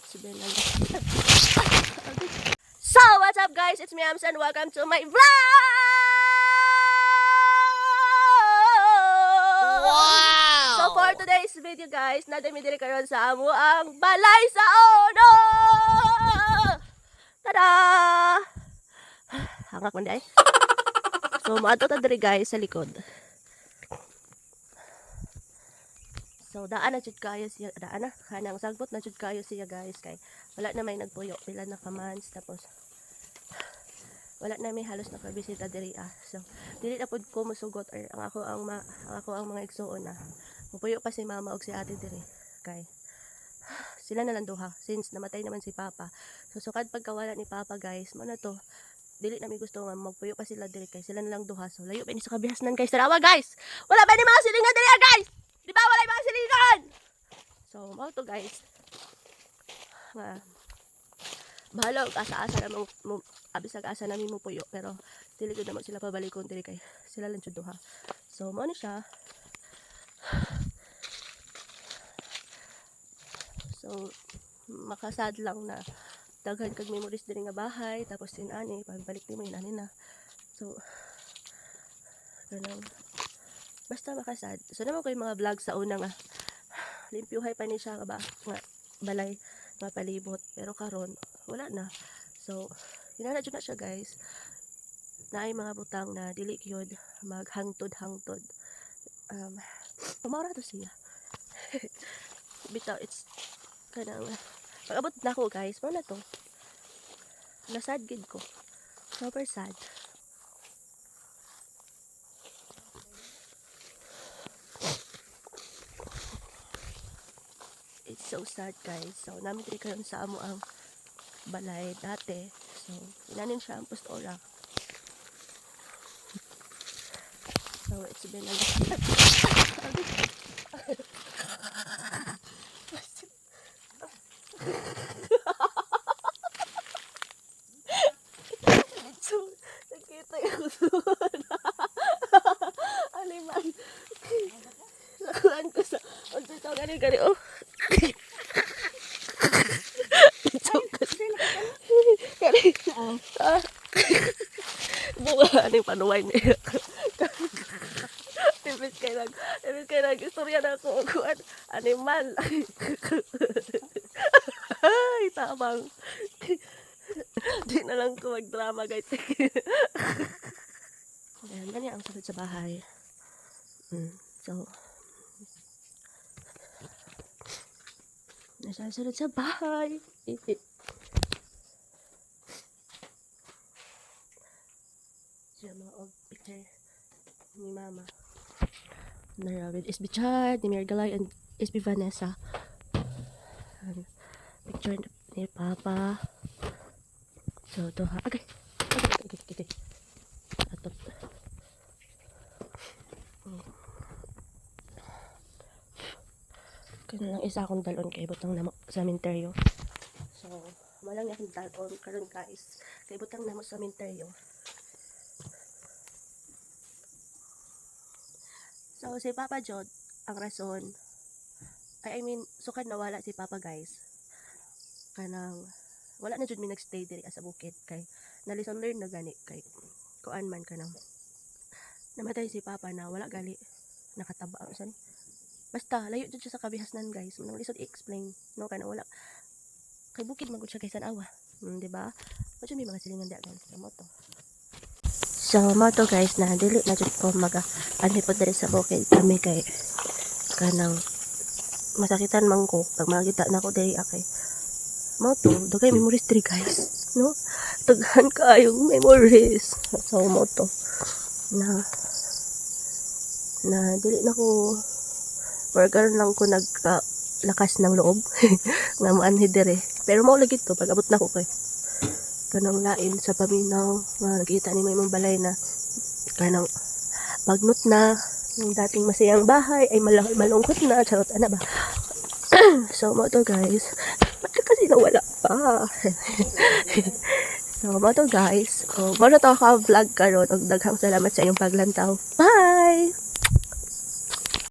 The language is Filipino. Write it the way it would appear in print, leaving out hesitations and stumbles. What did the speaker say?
So, what's up guys? It's me, Ams, and welcome to my vlog! Wow! So, for today's video guys, nadami diri karon sa amo ang balay sa Ono! Tada! Hangak man di ay. So, maato ta diri guys sa likod. So, daan na jud kayo siya, daan na, kanang sagbot na jud kayo siya guys, kay wala na may nagpuyo, pila na kamans, tapos wala na may halos nakabisita diri So, dili na pud ko musugot or ang ako ang mga igsuon na. Mupuyo pa si mama og si ate diri, kay sila na lang duha since namatay naman si papa. So, sukad pagkawala ni papa guys, mo na to. Dili na may gusto nga magpuyo pa sila diri kay sila na lang duha. So, layo pa ni sa kabihasnan guys. Tarawa guys. Wala ba ni mga silingan diri guys? Di ba wala mga silingan? So, mao to guys. Bahala og asa-asa na mo abis asa namin mo puyo, pero dili ko naman sila pabalikon diri kay sila lang jud duha. So, mao ni siya. So, makasad lang na daghan kag memories diri nga bahay, tapos inani pagbalik nimo inani na. So, ganun. Basta makasad. So, naman ko yung mga vlog sa una nga. Limpyuhay pa ni siya nga balay nga palibot. Pero karon wala na. So, hinala dyan na siya guys. Naay mga butang na dili gyud maghangtod-hangtod. Pamara to siya. Bitaw, it's kanang pag-abot na ako guys. Mo na to. Nasad gid ko. Super sad. It's so sad guys. So, namin diri karon sa amo ang balay dati. So, inanin siya ang postora. So, it's been a So, nakita yung suwan. Aliman. Nakuhaan ko sa ito gani oh. Bunga aning panuway niya. Ibig kay istorya na ako kuan animal. Ay, tabang. Di na lang ko magdrama guys. Ayan, ganyan ang sunod sa bahay. So, nasasunod sa bahay. Siya mga picture ni mama. Narawid SB Chad, ni Mergalay, and SB Vanessa. Picture ni papa. So, ito ha. Okay. Atot. Kaya lang isa akong dalon kay butang namo sa minteryo. So, malang akong dalon karon guys. Kay butang namo sa minteryo. So, si Papa Jod, ang rason, I mean, sukad nawala si Papa guys. Kanang, wala na jud mi nagstay diri sa bukid kay nalison learn na gani kay kuan man kanang namatay si Papa na wala gali nakataba san. Basta layo jud siya sa kabihasnan guys. Manang lisod i-explain no kana wala kay bukid man gud siya kay San-awa. Di ba? Mo may mga silingan diya guys. Mo to. So, mo to guys na dili na jud ko anhi po diri sa bukid kami kay kanang masakitan man ko pag makita na ko diri akay mo to, dagay memories diri guys, no? Daghan kayong memories. So, mo to na dili na ko worker lang ko naglakas ng loob nga maanhi diri. Pero mo lagi to pag abot na ko kay kanang lain sa paminaw nakita ni may mong balay na kanang magnot na yung dating masayang bahay ay malungkot na, charot ana ba. So mo to guys, kasi nawala pa. So mo to guys, mo na to ka vlog karon og daghang salamat sa inyong paglantaw. Bye.